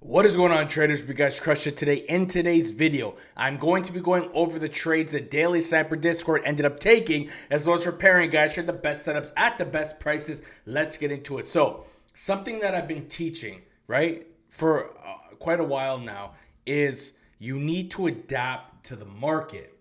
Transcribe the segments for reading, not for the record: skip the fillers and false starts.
What is going on, traders? You guys crushed it today. In today's video, I'm going to be going over the trades that Daily Sniper Discord ended up taking, as well as preparing guys for the best setups at the best prices. Let's get into it. So, something that I've been teaching, right, for quite a while now is you need to adapt to the market.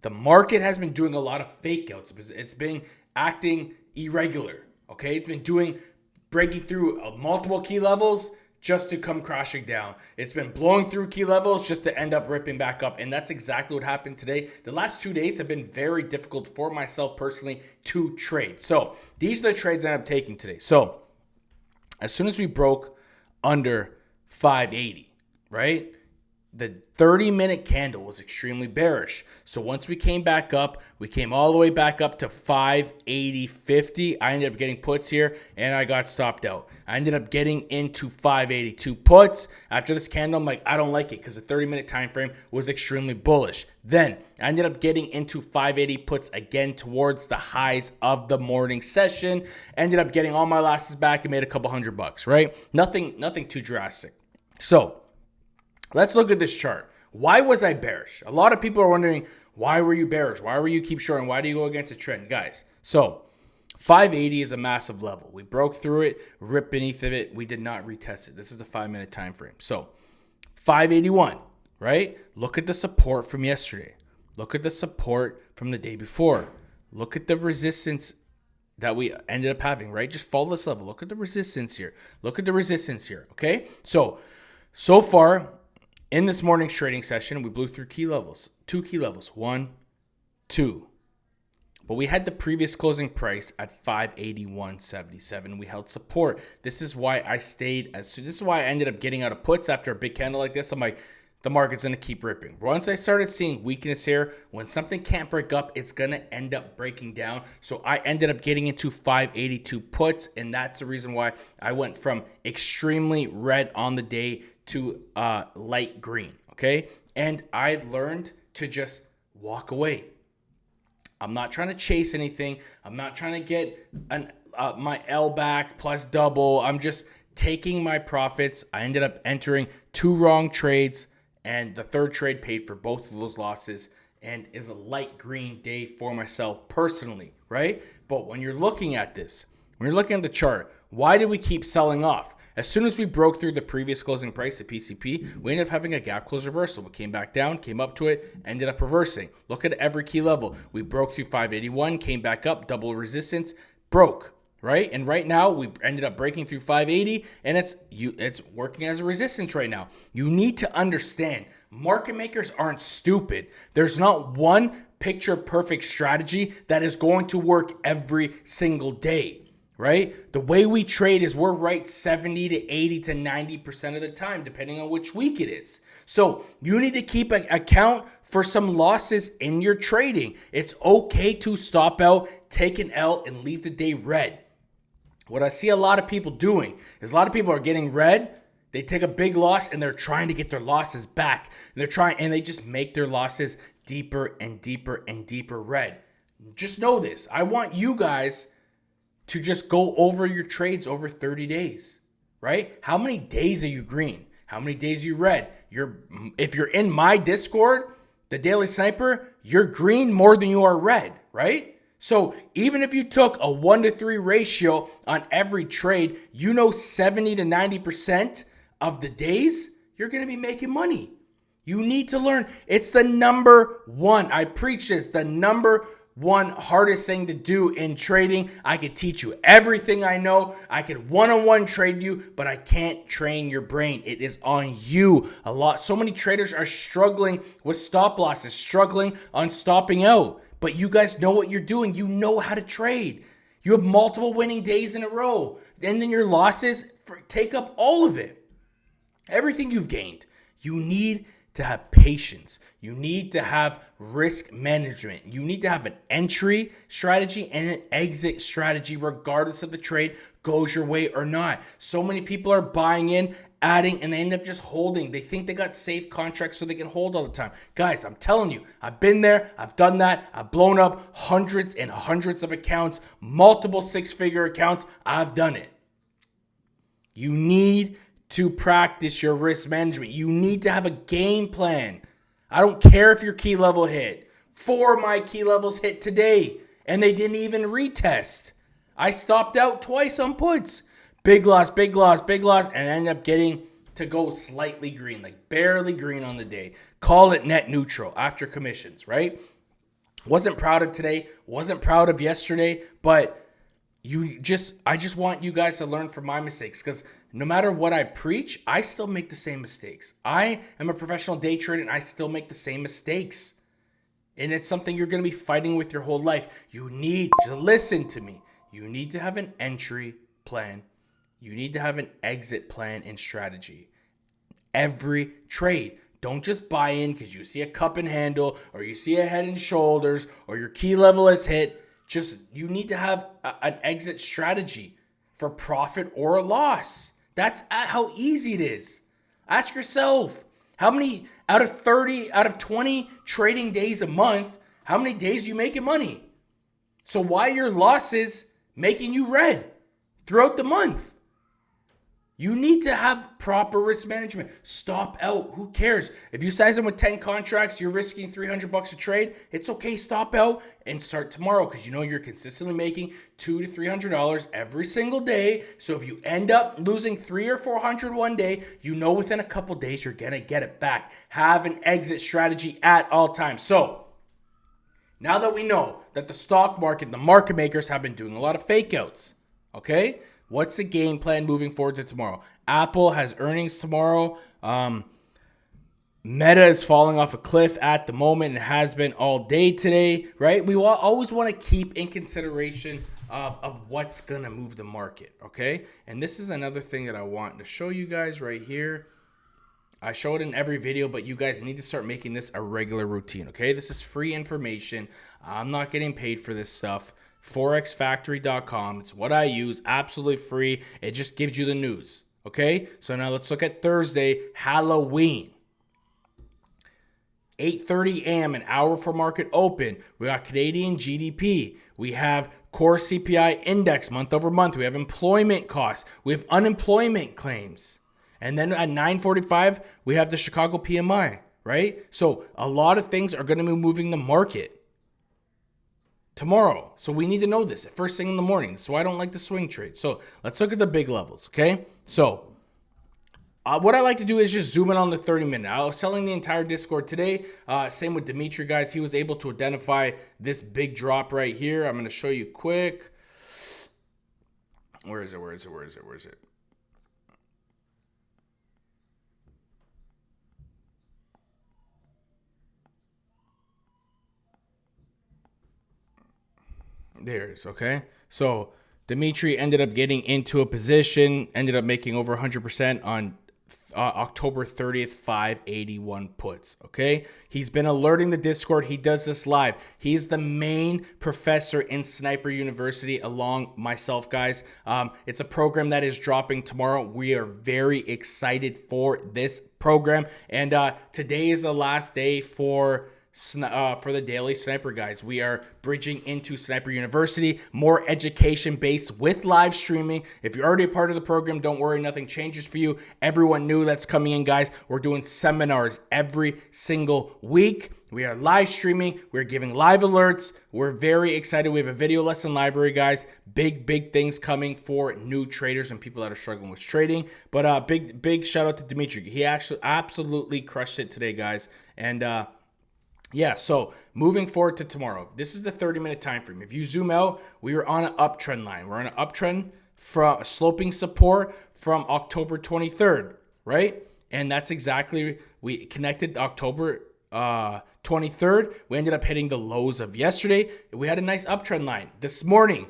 The market has been doing a lot of fake outs because it's been acting irregular, okay? It's been breaking through multiple key levels just to come crashing down. It's been blowing through key levels just to end up ripping back up. And that's exactly what happened today. The last 2 days have been very difficult for myself personally to trade. So these are the trades I end up taking today. So as soon as we broke under 580, right? The 30-minute candle was extremely bearish. So once we came back up, we came all the way back up to 580.50. I ended up getting puts here, and I got stopped out. I ended up getting into 582 puts. After this candle, I'm like, I don't like it because the 30-minute time frame was extremely bullish. Then I ended up getting into 580 puts again towards the highs of the morning session. Ended up getting all my losses back and made a couple $100, right? Nothing too drastic. So let's look at this chart. Why was I bearish? A lot of people are wondering, why were you bearish? Why were you keep shorting? Why do you go against a trend? Guys, so 580 is a massive level. We broke through it, ripped beneath of it. We did not retest it. This is the 5-minute time frame. So 581, right? Look at the support from yesterday. Look at the support from the day before. Look at the resistance that we ended up having, right? Just follow this level. Look at the resistance here. Look at the resistance here, okay? So far, in this morning's trading session, we blew through key levels, 2 key levels, 1, 2. But we had the previous closing price at 581.77. We held support. This is why I stayed. This is why I ended up getting out of puts after a big candle like this. I'm like, the market's going to keep ripping. Once I started seeing weakness here, when something can't break up, it's going to end up breaking down. So I ended up getting into 582 puts, and that's the reason why I went from extremely red on the day to light green, okay? And I learned to just walk away. I'm not trying to chase anything. I'm not trying to get my L back plus double. I'm just taking my profits. I ended up entering 2 wrong trades, and the third trade paid for both of those losses and is a light green day for myself personally, right? But when you're looking at this, when you're looking at the chart, why did we keep selling off? As soon as we broke through the previous closing price at PCP, we ended up having a gap close reversal. We came back down, came up to it, ended up reversing. Look at every key level. We broke through 581, came back up, double resistance, broke, right? And right now, we ended up breaking through 580, and it's working as a resistance right now. You need to understand, market makers aren't stupid. There's not one picture-perfect strategy that is going to work every single day. Right? The way we trade is we're right 70 to 80 to 90% of the time, depending on which week it is. So you need to keep an account for some losses in your trading. It's okay to stop out, take an L, and leave the day red. What I see a lot of people doing is a lot of people are getting red. They take a big loss and they're trying to get their losses back. And they just make their losses deeper and deeper and deeper red. Just know this. I want you guys to just go over your trades over 30 days, right? How many days are you green? How many days are you red? If you're in my Discord, the Daily Sniper, you're green more than you are red, right? So even if you took a 1-to-3 ratio on every trade, 70 to 90% of the days, you're going to be making money. You need to learn. It's the number one. I preach this, the number one hardest thing to do in trading. I could teach you everything I know. I could one-on-one trade you, but I can't train your brain. It is on you. So many traders are struggling with stop losses, struggling on stopping out. But you guys know what you're doing. You know how to trade. You have multiple winning days in a row. And then your losses take up all of it. Everything you've gained. You need to have patience. You need to have risk management. You need to have an entry strategy and an exit strategy regardless of the trade goes your way or not. So many people are buying in, adding, and they end up just holding. They think they got safe contracts so they can hold all the time. Guys, I'm telling you, I've been there. I've done that. I've blown up hundreds and hundreds of accounts, multiple 6-figure accounts. I've done it. You need to practice your risk management. You need to have a game plan. I don't care if your key level hit. 4 of my key levels hit today, and they didn't even retest. I stopped out twice on puts. Big loss, big loss, big loss, and ended up getting to go slightly green, like barely green on the day. Call it net neutral after commissions, right? Wasn't proud of today, wasn't proud of yesterday, but I just want you guys to learn from my mistakes, because no matter what I preach, I still make the same mistakes. I am a professional day trader and I still make the same mistakes. And it's something you're going to be fighting with your whole life. You need to listen to me. You need to have an entry plan. You need to have an exit plan and strategy. Every trade. Don't just buy in because you see a cup and handle or you see a head and shoulders or your key level is hit. You need to have an exit strategy for profit or a loss. That's how easy it is. Ask yourself, how many out of 20 trading days a month, how many days are you making money? So why are your losses making you red throughout the month? You need to have proper risk management. Stop out. Who cares? If you size them with 10 contracts, you're risking $300 a trade. It's okay. Stop out and start tomorrow, because you know you're consistently making $200 to $300 every single day. So if you end up losing $300 or $400 one day, you know within a couple days you're going to get it back. Have an exit strategy at all times. So now that we know that the stock market, the market makers have been doing a lot of fake outs, okay? What's the game plan moving forward to tomorrow? Apple has earnings tomorrow. Meta is falling off a cliff at the moment and has been all day today, right? We always want to keep in consideration of what's going to move the market, okay? And this is another thing that I want to show you guys right here. I show it in every video, but you guys need to start making this a regular routine, okay? This is free information. I'm not getting paid for this stuff. Forexfactory.com. It's what I use, absolutely free. It just gives you the news, okay? So now let's look at Thursday, Halloween. 8:30 a.m., an hour for market open. We got Canadian GDP. We have core CPI index month over month. We have employment costs. We have unemployment claims. And then at 9:45, we have the Chicago PMI, right? So a lot of things are going to be moving the market tomorrow. So we need to know this at first thing in the morning. So I don't like the swing trade. So let's look at the big levels, okay? So what I like to do is just zoom in on the 30-minute. I was telling the entire Discord today. Same with Dimitri, guys. He was able to identify this big drop right here. I'm going to show you quick. Where is it? There it is, okay? So Dimitri ended up getting into a position, ended up making over 100% on October 30th, 581 puts, okay? He's been alerting the Discord. He does this live. He's the main professor in Sniper University along myself, guys. It's a program that is dropping tomorrow. We are very excited for this program. And today is the last day for the Daily Sniper, guys. We are bridging into Sniper University, more education-based with live streaming. If you're already a part of the program, don't worry, nothing changes for you. Everyone new that's coming in, guys. We're doing seminars every single week. We are live streaming. We're giving live alerts. We're very excited. We have a video lesson library, guys. Big things coming for new traders and people that are struggling with trading. But big shout out to Dimitri. He actually absolutely crushed it today, guys. And yeah, so moving forward to tomorrow, this is the 30-minute time frame. If you zoom out, we are on an uptrend line. We're on an uptrend from sloping support from October 23rd, right? And that's exactly, we connected October 23rd. We ended up hitting the lows of yesterday. We had a nice uptrend line. This morning,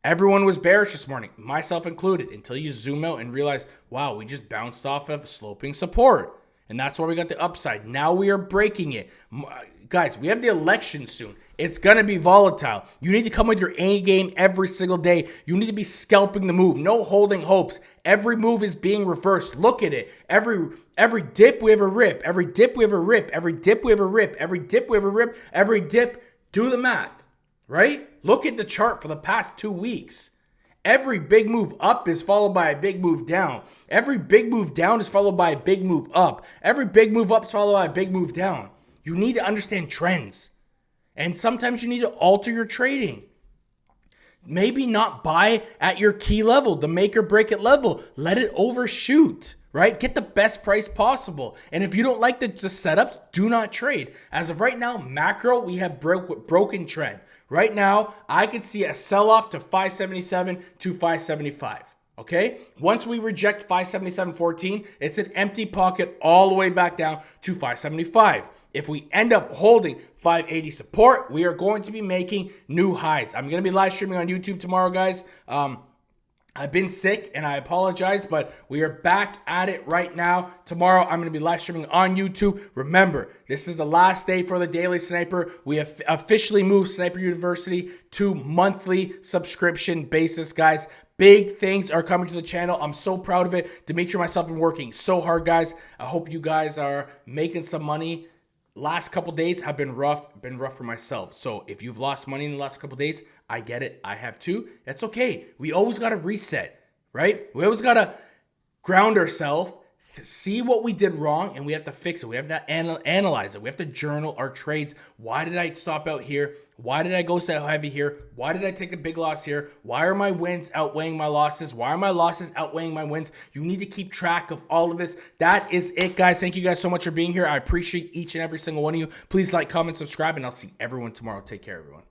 everyone was bearish this morning, myself included, until you zoom out and realize, wow, we just bounced off of sloping support. And that's why we got the upside. Now we are breaking it. Guys, we have the election soon. It's going to be volatile. You need to come with your A game every single day. You need to be scalping the move. No holding hopes. Every move is being reversed. Look at it. Every dip, we have a rip. Every dip, we have a rip. Every dip, we have a rip. Every dip, we have a rip. Every dip, do the math, right? Look at the chart for the past 2 weeks. Every big move up is followed by a big move down. Every big move down is followed by a big move up. Every big move up is followed by a big move down. You need to understand trends. And sometimes you need to alter your trading. Maybe not buy at your key level, the make or break it level. Let it overshoot, right? Get the best price possible. And if you don't like the setups, do not trade. As of right now, macro, we have broken trend. Right now, I could see a sell-off to 577 to 575. Okay? Once we reject 577.14, it's an empty pocket all the way back down to 575. If we end up holding 580 support, we are going to be making new highs. I'm going to be live streaming on YouTube tomorrow, guys. I've been sick and I apologize, but we are back at it right now. Tomorrow, I'm going to be live streaming on YouTube. Remember, this is the last day for the Daily Sniper. We have officially moved Sniper University to monthly subscription basis, guys. Big things are coming to the channel. I'm so proud of it. Dimitri and myself have been working so hard, guys. I hope you guys are making some money. Last couple days have been rough for myself. So if you've lost money in the last couple days, I get it. I have too. That's okay. We always got to reset, right? We always got to ground ourselves, see what we did wrong, and we have to fix it. We have to analyze it. We have to journal our trades. Why did I stop out here? Why did I go so heavy here? Why did I take a big loss here? Why are my wins outweighing my losses? Why are my losses outweighing my wins? You need to keep track of all of this. That is it, guys. Thank you guys so much for being here. I appreciate each and every single one of you. Please like, comment, subscribe, and I'll see everyone tomorrow. Take care, everyone.